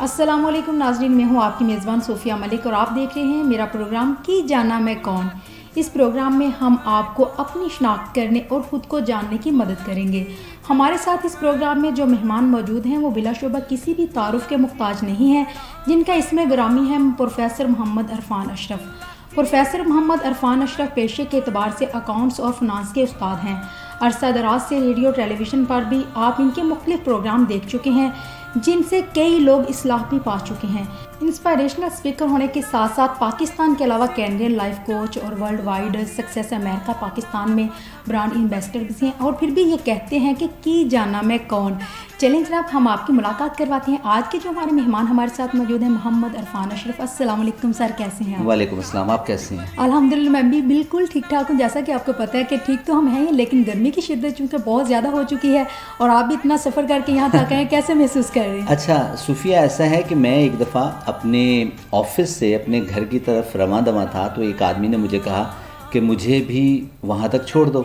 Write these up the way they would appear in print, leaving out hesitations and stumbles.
السلام علیکم ناظرین، میں ہوں آپ کی میزبان صوفیہ ملک اور آپ دیکھ رہے ہیں میرا پروگرام کی جانا میں کون. اس پروگرام میں ہم آپ کو اپنی شناخت کرنے اور خود کو جاننے کی مدد کریں گے. ہمارے ساتھ اس پروگرام میں جو مہمان موجود ہیں وہ بلا شبہ کسی بھی تعارف کے محتاج نہیں ہیں، جن کا اسم گرامی ہے پروفیسر محمد عرفان اشرف. پروفیسر محمد عرفان اشرف پیشے کے اعتبار سے اکاؤنٹس اور فنانس کے استاد ہیں. عرصہ دراز سے ریڈیو ٹیلی ویژن پر بھی آپ ان کے مختلف پروگرام دیکھ چکے ہیں، جن سے کئی لوگ اصلاح بھی پا چکے ہیں. انسپائریشنل اسپیکر ہونے کے ساتھ ساتھ پاکستان کے علاوہ کینیڈین لائف کوچ اور ورلڈ وائڈ سکسیس امریکہ پاکستان میں برانڈ ایمبیسڈر بھی ہیں، اور پھر بھی یہ کہتے ہیں کہ کی جانا میں کون. چلیں جناب، ہم آپ کی ملاقات کرواتے ہیں. آج کے جو ہمارے مہمان ہمارے ساتھ موجود ہیں محمد عرفان اشرف. السلام علیکم سر، کیسے ہیں آپ؟ وعلیکم السلام، آپ کیسے ہیں؟ الحمدللہ میں بھی بالکل ٹھیک ٹھاک ہوں. جیسا کہ آپ کو پتہ ہے کہ ٹھیک تو ہم ہیں، لیکن گرمی کی شدت چونکہ بہت زیادہ ہو چکی ہے اور آپ بھی اتنا سفر کر کے یہاں تک ہیں، کیسے محسوس کر رہے ہیں؟ اچھا صوفیہ، ایسا ہے کہ میں ایک دفعہ اپنے آفس سے اپنے گھر کی طرف رواں دواں تھا تو ایک آدمی نے مجھے کہا کہ مجھے بھی وہاں تک چھوڑ دو.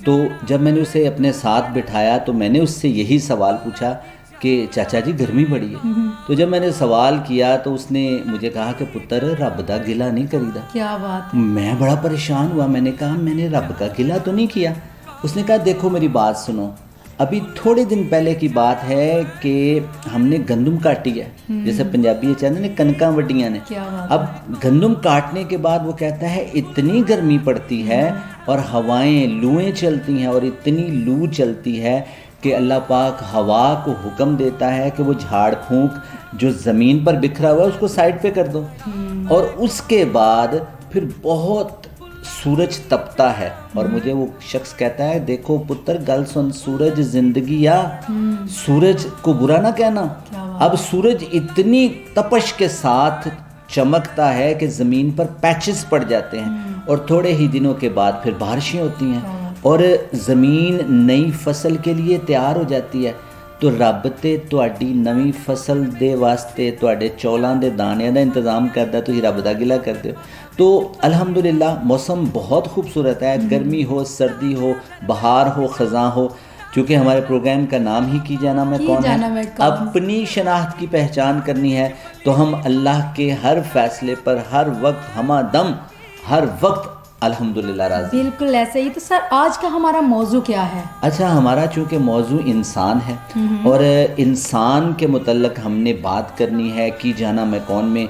تو جب میں نے اسے اپنے ساتھ بٹھایا تو میں نے اس سے یہی سوال پوچھا کہ چاچا جی گرمی بڑی ہے. تو جب میں نے سوال کیا تو اس نے مجھے کہا کہ پتر رب دا گلہ نہیں کریدا. کیا بات ہے. میں بڑا پریشان ہوا، میں نے کہا میں نے رب کا گلہ تو نہیں کیا. اس نے کہا دیکھو میری بات سنو، ابھی تھوڑے دن پہلے کی بات ہے کہ ہم نے گندم کاٹی ہے، جیسے پنجابی چاہتے ہیں کنکاں وڈیاں نے. اب گندم کاٹنے کے بعد وہ کہتا ہے اتنی گرمی پڑتی ہے اور ہوائیں لوئیں چلتی ہیں اور اتنی لو چلتی ہے کہ اللہ پاک ہوا کو حکم دیتا ہے کہ وہ جھاڑ پھونک جو زمین پر بکھرا ہوا ہے اس کو سائڈ پہ کر دو. اور اس کے بعد پھر بہت سورج تپتا ہے اور مجھے وہ شخص کہتا ہے دیکھو پتر گل سن، سورج زندگی یا سورج کو برا نہ کہنا. اب سورج اتنی تپش کے ساتھ چمکتا ہے کہ زمین پر پیچز پڑ جاتے ہیں اور تھوڑے ہی دنوں کے بعد پھر بارشیں ہوتی ہیں اور زمین نئی فصل کے لیے تیار ہو جاتی ہے. تو رب تے تہاڈی نویں فصل دے واسطے تہاڈے چولاں دے دانیاں دا انتظام کردا، تسی رب دا گلہ کردے ہو. تو الحمدللہ موسم بہت خوبصورت ہے، گرمی ہو، سردی ہو، بہار ہو، خزاں ہو. چونکہ ہمارے پروگرام کا نام ہی کی جانا میں کون ہے، اپنی شناخت کی پہچان کرنی ہے تو ہم اللہ کے ہر فیصلے پر ہر وقت ہمہ دم ہر وقت الحمدللہ راضی. بالکل ایسے ہی. تو سر آج کا ہمارا موضوع کیا ہے؟ اچھا، ہمارا چونکہ موضوع انسان ہے اور انسان کے متعلق ہم نے بات کرنی ہے کی جانا میں کون میں.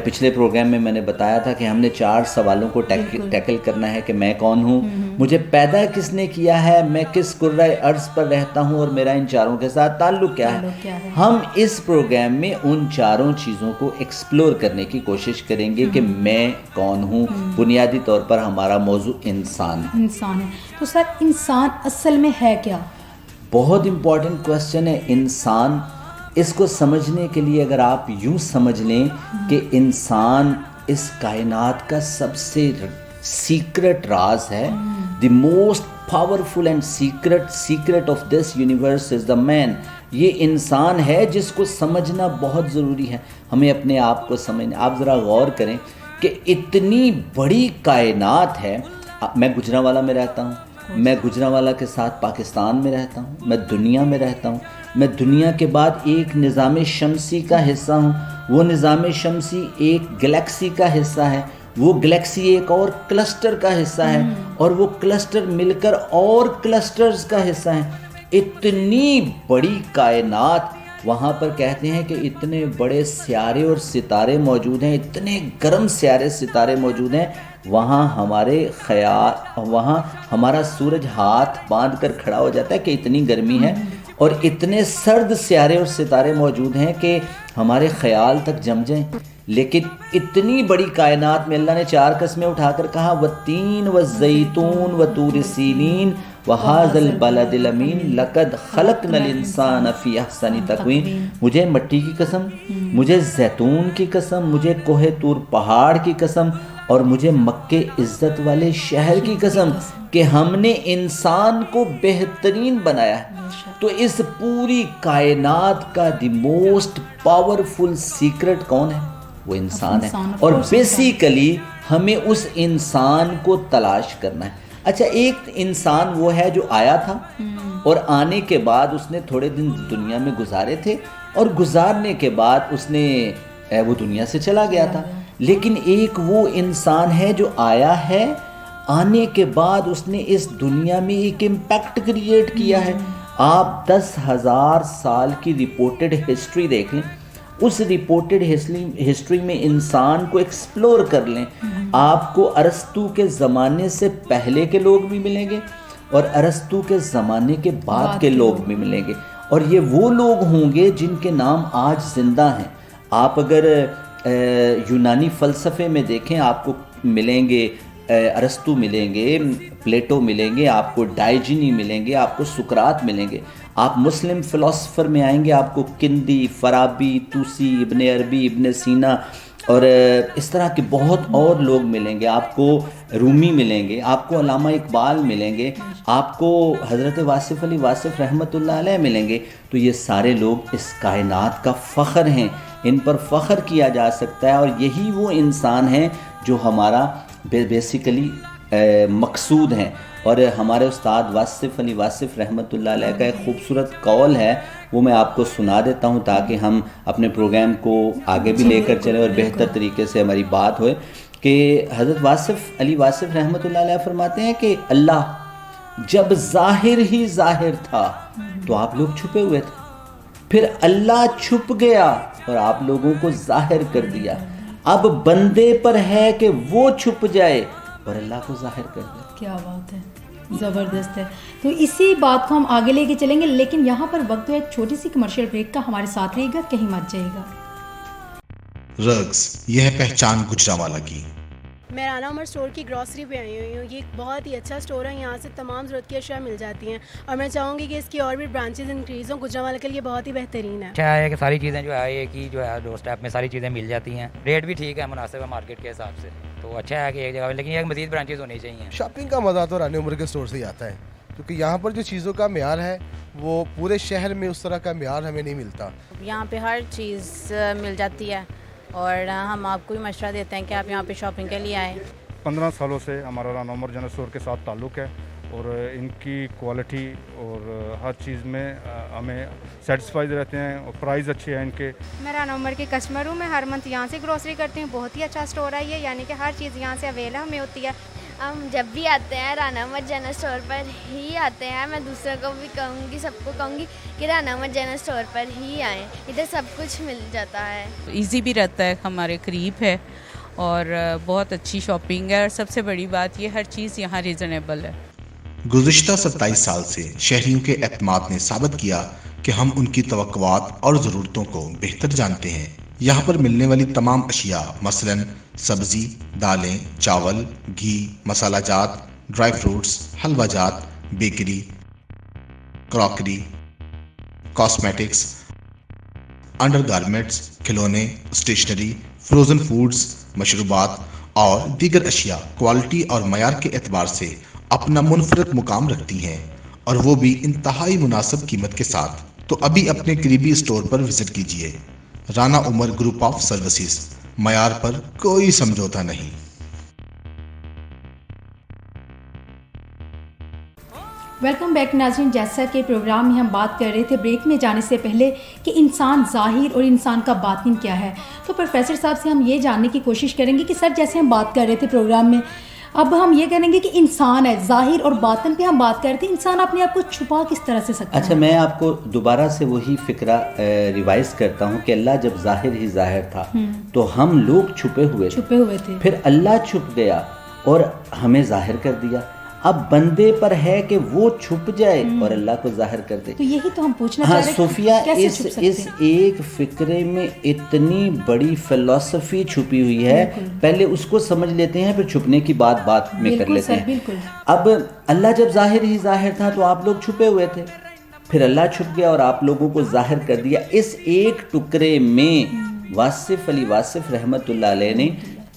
پچھلے پروگرام میں نے بتایا تھا کہ ہم نے 4 سوالوں کو ٹیکل کرنا ہے کہ میں کون ہوں، مجھے پیدا کس نے کیا ہے، میں کس کرۂ ارض پر رہتا ہوں اور میرا ان 4 کے ساتھ تعلق کیا ہے. ہم اس پروگرام میں ان 4 چیزوں کو ایکسپلور کرنے کی کوشش کریں گے کہ میں کون ہوں. بنیادی طور پر ہمارا موضوع انسان ہے. تو سر انسان اصل میں ہے کیا؟ بہت امپورٹنٹ کوسچن ہے. انسان، اس کو سمجھنے کے لیے اگر آپ یوں سمجھ لیں کہ انسان اس کائنات کا سب سے سیکرٹ راز ہے. The most powerful and secret of this universe is the man. یہ انسان ہے جس کو سمجھنا بہت ضروری ہے. ہمیں اپنے آپ کو سمجھنا. آپ ذرا غور کریں کہ اتنی بڑی کائنات ہے. میں گجرانوالہ میں رہتا ہوں، میں گجرانوالہ کے ساتھ پاکستان میں رہتا ہوں، میں دنیا میں رہتا ہوں. میں دنیا کے بعد ایک نظام شمسی کا حصہ ہوں. وہ نظام شمسی ایک گلیکسی کا حصہ ہے، وہ گلیکسی ایک اور کلسٹر کا حصہ ہے اور وہ کلسٹر مل کر اور کلسٹرز کا حصہ ہیں. اتنی بڑی کائنات، وہاں پر کہتے ہیں کہ اتنے بڑے سیارے اور ستارے موجود ہیں، اتنے گرم سیارے ستارے موجود ہیں. وہاں وہاں ہمارا سورج ہاتھ باندھ کر کھڑا ہو جاتا ہے کہ اتنی گرمی ہے. اور اتنے سرد سیارے اور ستارے موجود ہیں کہ ہمارے خیال تک جم جائیں. لیکن اتنی بڑی کائنات میں اللہ نے 4 قسمیں اٹھا کر کہا والتین والزیتون وطور سینین وہذا البلد الامین لقد خلقنا الانسان فی احسن تقویم. مجھے مٹی کی قسم، مجھے زیتون کی قسم، مجھے کوہ طور پہاڑ کی قسم اور مجھے مکے عزت والے شہر کی قسم کہ ہم نے انسان کو بہترین بنایا ہے. تو اس پوری کائنات کا دی موسٹ پاورفل سیکرٹ کون ہے؟ وہ انسان ہے. اور بیسیکلی ہمیں اس انسان کو تلاش کرنا ہے. اچھا، ایک انسان وہ ہے جو آیا تھا اور آنے کے بعد اس نے تھوڑے دن دنیا میں گزارے تھے اور گزارنے کے بعد اس نے وہ دنیا سے چلا گیا تھا. لیکن ایک وہ انسان ہے جو آیا ہے, آنے کے بعد اس نے اس دنیا میں ایک امپیکٹ کریٹ کیا ہے. آپ 10,000 سال کی رپورٹڈ ہسٹری دیکھ لیں, اس رپورٹڈ ہسٹری میں انسان کو ایکسپلور کر لیں, آپ کو ارسطو کے زمانے سے پہلے کے لوگ بھی ملیں گے اور ارسطو کے زمانے کے بعد کے لوگ بھی ملیں گے, اور یہ وہ لوگ ہوں گے جن کے نام آج زندہ ہیں. آپ اگر یونانی فلسفے میں دیکھیں, آپ کو ملیں گے ارسطو ملیں گے, پلیٹو ملیں گے, آپ کو ڈائجنی ملیں گے, آپ کو سقراط ملیں گے. آپ مسلم فلسفر میں آئیں گے, آپ کو کندی, فارابی, توسی, ابن عربی, ابن سینا اور اس طرح کے بہت اور لوگ ملیں گے. آپ کو رومی ملیں گے, آپ کو علامہ اقبال ملیں گے, آپ کو حضرت واصف علی واصف رحمۃ اللہ علیہ ملیں گے. تو یہ سارے لوگ اس کائنات کا فخر ہیں, ان پر فخر کیا جا سکتا ہے, اور یہی وہ انسان ہیں جو ہمارا بیسیکلی مقصود ہیں. اور ہمارے استاد واصف علی واصف رحمۃ اللہ علیہ کا ایک خوبصورت قول ہے, وہ میں آپ کو سنا دیتا ہوں تاکہ ہم اپنے پروگرام کو آگے بھی لے کر چلیں اور بہتر طریقے سے ہماری بات ہوئے. کہ حضرت واصف علی واصف رحمۃ اللہ علیہ فرماتے ہیں کہ اللہ جب ظاہر ہی ظاہر تھا تو آپ لوگ چھپے ہوئے تھے, پھر اللہ چھپ گیا اور آپ لوگوں کو ظاہر کر دیا. اب بندے پر ہے کہ وہ چھپ جائے اور اللہ کو ظاہر کر دے. کیا بات ہے, زبردست ہے. تو اسی بات کو ہم آگے لے کے چلیں گے, لیکن یہاں پر وقت ہے ایک چھوٹی سی کمرشل بریک کا. ہمارے ساتھ رہے گا, کہیں مت جائے گا. رگز یہ ہے پہچان گجرانوالہ کی. میں رانا عمر اسٹور کی گروسری پہ آئی ہوئی ہوں. یہ ایک بہت ہی اچھا اسٹور ہے, یہاں سے تمام ضرورت کی اشیاء مل جاتی ہیں, اور میں چاہوں گی کہ اس کی اور بھی برانچز انکریز ہوں. گجرانوالہ کے لیے بہت ہی بہترین ہے. اچھا ہے کہ ساری چیزیں جو ہے ایک ہی جو ہے ڈور اسٹیپ میں ساری چیزیں مل جاتی ہیں, ریٹ بھی ٹھیک ہے, مناسب ہے مارکیٹ کے حساب سے. تو اچھا ہے کہ ایک جگہ پہ, لیکن ایک مزید برانچز ہونی چاہیے. شاپنگ کا مزہ تو رانا عمر کے اسٹور سے ہی آتا ہے, کیونکہ یہاں پر جو چیزوں کا معیار ہے وہ پورے شہر میں اس طرح کا معیار ہمیں نہیں ملتا. یہاں پہ ہر چیز مل جاتی ہے, اور ہم آپ کو بھی مشورہ دیتے ہیں کہ آپ یہاں پہ شاپنگ کے لیے آئیں. 15 سالوں سے ہمارا رانا عمر جنرل اسٹور کے ساتھ تعلق ہے, اور ان کی کوالٹی اور ہر چیز میں ہمیں سیٹسفائیڈ رہتے ہیں, اور پرائز اچھے ہیں ان کے. میں رانا عمر کی کسٹمر ہوں, میں ہر منتھ یہاں سے گروسری کرتی ہوں. بہت ہی اچھا اسٹور ہے یہ, یعنی کہ ہر چیز یہاں سے اویلیبل ہمیں ہوتی ہے. ہم جب بھی آتے ہیں رانا عمر جنرل اسٹور پر ہی آتے ہیں. میں دوسروں کو بھی کہوں گی, سب کو کہوں گی کہ رانا عمر جنرل اسٹور پر ہی آئیں, ادھر سب کچھ مل جاتا ہے. ایزی بھی رہتا ہے, ہمارے قریب ہے, اور بہت اچھی شاپنگ ہے, اور سب سے بڑی بات یہ ہر چیز یہاں ریزنیبل ہے. گزشتہ 27 سال سے شہریوں کے اعتماد نے ثابت کیا کہ ہم ان کی توقعات اور ضرورتوں کو بہتر جانتے ہیں. یہاں پر ملنے والی تمام اشیاء مثلاً سبزی, دالیں, چاول, گھی, مسالہ جات, ڈرائی فروٹس, حلوہ جات, bakery, crockery, cosmetics, under garments, کھلونے, اسٹیشنری, فروزن فوڈز, مشروبات اور دیگر اشیاء کوالٹی اور معیار کے اعتبار سے اپنا منفرد مقام رکھتی ہیں, اور وہ بھی انتہائی مناسب قیمت کے ساتھ. تو ابھی اپنے قریبی اسٹور پر وزٹ کیجیے. رانا عمر گروپ آف سروسز, معیار پر کوئی سمجھوتا نہیں. ویلکم بیک ناظرین. جیسا کہ پروگرام میں ہم بات کر رہے تھے بریک میں جانے سے پہلے کہ انسان ظاہر اور انسان کا باطن کیا ہے, تو پروفیسر صاحب سے ہم یہ جاننے کی کوشش کریں گے کہ سر جیسے ہم بات کر رہے تھے پروگرام میں, اب ہم یہ کریں گے کہ انسان ہے, ظاہر اور باطن پہ ہم بات کرتے ہیں, انسان اپنے آپ کو چھپا کس طرح سے سکتا ہے؟ اچھا, میں آپ کو دوبارہ سے وہی فکرہ ریوائز کرتا ہوں کہ اللہ جب ظاہر ہی ظاہر تھا تو ہم لوگ چھپے ہوئے تھے, پھر اللہ چھپ گیا اور ہمیں ظاہر کر دیا. اب بندے پر ہے کہ وہ چھپ جائے اور اللہ کو ظاہر کر دے. تو یہی تو ہم پوچھنا چاہ رہے ہیں. صوفیہ, اس ایک فکرے میں اتنی بڑی فلسفی چھپی ہوئی ہے, پہلے اس کو سمجھ لیتے ہیں, پھر چھپنے کی بات میں کر لیتے ہیں. اب اللہ جب ظاہر ہی ظاہر تھا تو آپ لوگ چھپے ہوئے تھے, پھر اللہ چھپ گیا اور آپ لوگوں کو ظاہر کر دیا. اس ایک ٹکڑے میں واصف علی واصف رحمۃ اللہ علیہ نے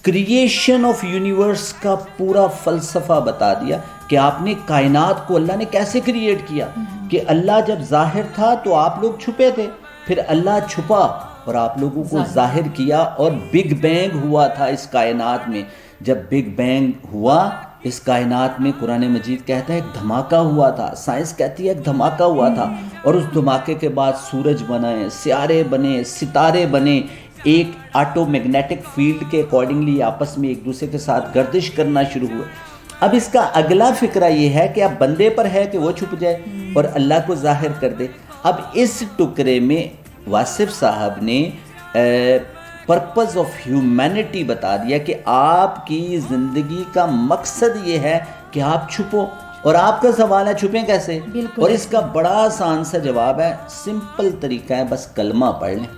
کریشن آف یونیورس کا پورا فلسفہ بتا دیا کہ آپ نے کائنات کو اللہ نے کیسے کریٹ کیا. کہ اللہ جب ظاہر تھا تو آپ لوگ چھپے تھے, پھر اللہ چھپا اور آپ لوگوں کو ظاہر کیا, اور بگ بینگ ہوا تھا اس کائنات میں. جب بگ بینگ ہوا اس کائنات میں قرآن مجید کہتا ہے ایک دھماکہ ہوا تھا، سائنس کہتی ہے ایک دھماکہ ہوا تھا، اور اس دھماکے کے بعد سورج بنے، سیارے بنے، ستارے بنے، ایک آٹو میگنیٹک فیلڈ کے اکارڈنگلی آپس میں ایک دوسرے کے ساتھ گردش کرنا شروع ہوئے۔ اب اس کا اگلا فقرہ یہ ہے کہ اب بندے پر ہے کہ وہ چھپ جائے اور اللہ کو ظاہر کر دے۔ اب اس ٹکڑے میں واصف صاحب نے پرپز آف ہیومینٹی بتا دیا کہ آپ کی زندگی کا مقصد یہ ہے کہ آپ چھپو، اور آپ کا سوال ہے چھپیں کیسے؟ اور اس کا بڑا آسان سا جواب ہے، سمپل طریقہ ہے، بس کلمہ پڑھ لیں۔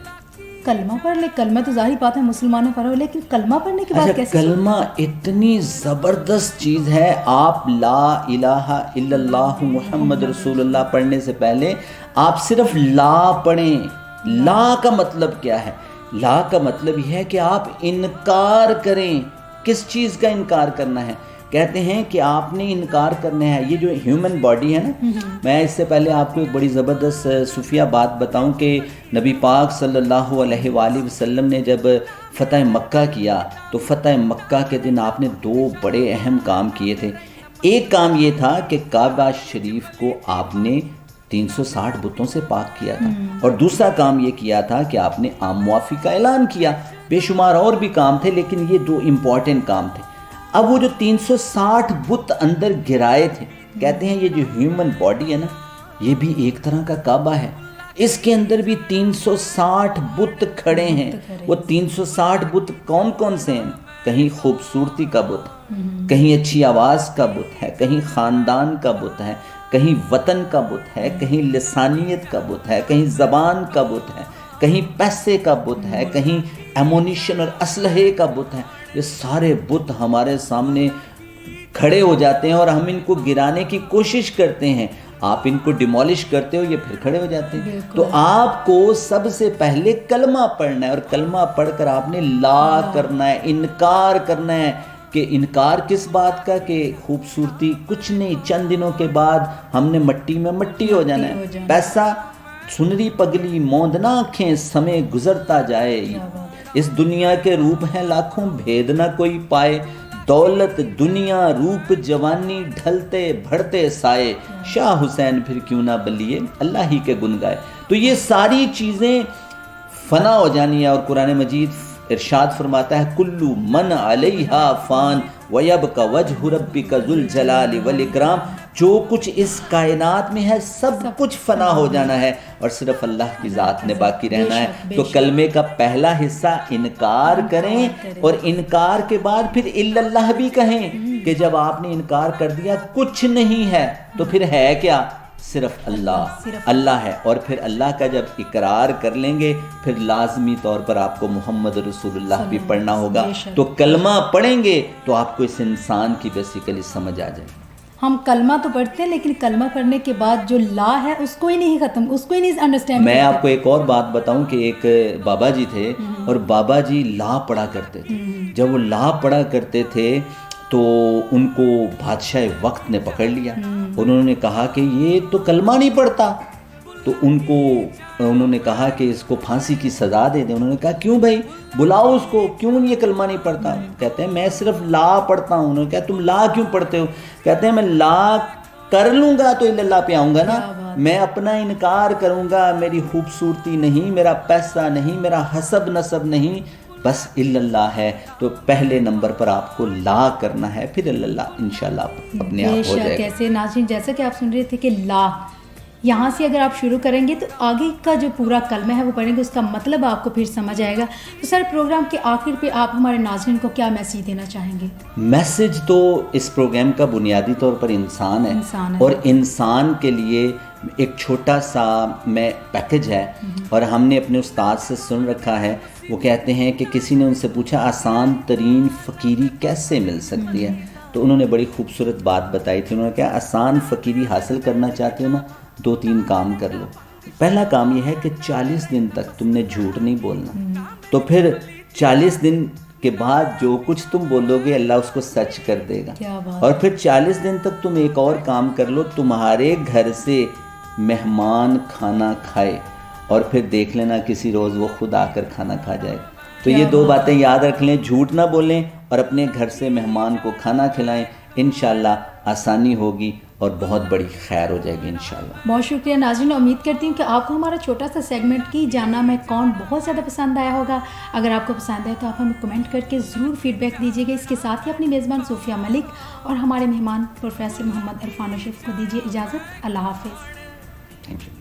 کلمہ پڑھ لیں؟ کلمہ تو ظاہری بات ہے مسلمانوں پڑھو، لیکن کلمہ پڑھنے کے بعد کیسے؟ کلمہ اتنی زبردست چیز ہے، آپ لا الہ الا اللہ محمد رسول اللہ پڑھنے سے پہلے آپ صرف لا پڑھیں۔ لا کا مطلب کیا ہے؟ لا کا مطلب یہ ہے کہ آپ انکار کریں۔ کس چیز کا انکار کرنا ہے؟ کہتے ہیں کہ آپ نے انکار کرنا ہے، یہ جو ہیومن باڈی ہے نا، میں اس سے پہلے آپ کو ایک بڑی زبردست صوفیہ بات بتاؤں کہ نبی پاک صلی اللہ علیہ وآلہ وسلم نے جب فتح مکہ کیا تو فتح مکہ کے دن آپ نے 2 بڑے اہم کام کیے تھے۔ ایک کام یہ تھا کہ کعبہ شریف کو آپ نے 360 بتوں سے پاک کیا تھا، اور دوسرا کام یہ کیا تھا کہ آپ نے عام معافی کا اعلان کیا۔ بے شمار اور بھی کام تھے لیکن یہ 2 امپورٹنٹ کام تھے۔ اب وہ جو 360 بت اندر گرائے تھے، کہتے ہیں یہ جو ہیومن باڈی ہے نا، یہ بھی ایک طرح کا کعبہ ہے، اس کے اندر بھی 360 بت کھڑے ہیں۔ وہ 360 بت کون کون سے ہیں؟ کہیں خوبصورتی کا بت، کہیں اچھی آواز کا بت ہے، کہیں خاندان کا بت ہے، کہیں وطن کا بت ہے، کہیں لسانیت کا بت ہے، کہیں زبان کا بت ہے، کہیں پیسے کا بت ہے، کہیں ایمونیشن اور اسلحے کا بت ہے۔ یہ سارے بت ہمارے سامنے کھڑے ہو جاتے ہیں اور ہم ان کو گرانے کی کوشش کرتے ہیں، آپ ان کو ڈیمولش کرتے ہو، یہ پھر کھڑے ہو جاتے ہیں۔ تو آپ کو سب سے پہلے کلمہ پڑھنا ہے، اور کلمہ پڑھ کر آپ نے لا کرنا ہے، انکار کرنا ہے۔ کہ انکار کس بات کا؟ کہ خوبصورتی کچھ نہیں، چند دنوں کے بعد ہم نے مٹی میں مٹی ہو جانا ہے۔ پیسہ سنری پگلی موندنا آنکھیں، سمے گزرتا جائے، اس دنیا کے روپ ہیں لاکھوں، بھید نہ کوئی پائے، دولت دنیا روپ جوانی، ڈھلتے بڑھتے سائے، شاہ حسین پھر کیوں نہ بلیے، اللہ ہی کے گن گائے۔ تو یہ ساری چیزیں فنا ہو جانی ہے، اور قرآن مجید ارشاد فرماتا ہے کلو من علیہا فان ویبقی وجہ ربک ذو الجلال والاکرام، جو کچھ اس کائنات میں ہے سب کچھ فنا ہو جانا ہے اور صرف اللہ کی ذات نے باقی رہنا ہے۔ تو کلمے کا پہلا حصہ انکار کریں، اور انکار کے بعد پھر الا اللہ بھی کہیں کہ جب آپ نے انکار کر دیا کچھ نہیں ہے تو پھر ہے کیا؟ صرف اللہ ہے۔ اور پھر اللہ کا جب اقرار کر لیں گے پھر لازمی طور پر آپ کو محمد رسول اللہ بھی پڑھنا ہوگا۔ تو کلمہ پڑھیں گے تو آپ کو اس انسان کی بیسیکلی سمجھ آ جائے گی۔ ہم کلمہ تو پڑھتے ہیں لیکن کلمہ پڑھنے کے بعد جو لا ہے اس کو ہی نہیں ختم، اس کو ہی نہیں انڈرسٹینڈ۔ میں آپ کو ایک اور بات بتاؤں کہ ایک بابا جی تھے، اور بابا جی لا پڑھا کرتے تھے۔ جب وہ لا پڑھا کرتے تھے تو ان کو بادشاہ وقت نے پکڑ لیا، انہوں نے کہا کہ یہ تو کلمہ نہیں پڑھتا، تو انہوں نے کہا کہ اس کو پھانسی کی سزا دے دیں۔ انہوں نے کہا کیوں بھائی، بلاؤ اس کو، کیوں یہ کلمہ نہیں پڑھتا؟ کہتے ہیں میں صرف لا پڑھتا ہوں۔ انہوں نے کہا تم لا کیوں پڑھتے ہو؟ کہتے ہیں میں لا کر لوں گا تو اللہ پہ آؤں گا نا، میں اپنا انکار کروں گا، میری خوبصورتی نہیں، میرا پیسہ نہیں، میرا حسب نسب نہیں، بس اللہ ہے۔ تو پہلے نمبر پر آپ کو لا کرنا ہے، پھر اللہ انشاءاللہ اپنے آپ ہو جائے گا۔ کیسے ناظرین، جیسا کہ آپ سن رہے تھے کہ لا، یہاں سے اگر آپ شروع کریں گے تو آگے کا جو پورا کلمہ ہے وہ پڑھیں گے، اس کا مطلب آپ کو پھر سمجھ آئے گا۔ تو سر پروگرام کے آخر پہ آپ ہمارے ناظرین کو کیا میسیج دینا چاہیں گے؟ میسیج تو اس پروگرام کا بنیادی طور پر انسان ہے، اور انسان کے لیے ایک چھوٹا سا میں پیکج ہے، اور ہم نے اپنے استاد سے سن رکھا ہے، وہ کہتے ہیں کہ کسی نے ان سے پوچھا آسان ترین فقیری کیسے مل سکتی ہے، تو انہوں نے بڑی خوبصورت بات بتائی تھی۔ انہوں نے کہا آسان فقیری حاصل کرنا چاہتے ہو نا، 2-3 کام کر لو۔ پہلا کام یہ ہے کہ 40 دن تک تم نے جھوٹ نہیں بولنا، تو پھر 40 دن کے بعد جو کچھ تم بولو گے اللہ اس کو سچ کر دے گا۔ اور پھر 40 دن تک تم ایک اور کام کر لو، تمہارے گھر سے مہمان کھانا کھائے، اور پھر دیکھ لینا کسی روز وہ خود آ کر کھانا کھا جائے۔ تو یہ 2 باتیں یاد رکھ لیں، جھوٹ نہ بولیں اور اپنے گھر سے مہمان کو کھانا کھلائیں، انشاءاللہ آسانی ہوگی اور بہت بڑی خیر ہو جائے گی انشاءاللہ. بہت شکریہ ناظرین. امید کرتی ہوں کہ آپ کو ہمارا چھوٹا سا سیگمنٹ کی جانا میں کون بہت زیادہ پسند آیا ہوگا. اگر آپ کو پسند آئے تو آپ ہمیں کمنٹ کر کے ضرور فیڈ بیک دیجیے گا. اس کے ساتھ ہی اپنی میزبان صوفیہ ملک اور ہمارے مہمان پروفیسر محمد عرفان اشرف کو دیجیے اجازت. اللہ حافظ. Thank you.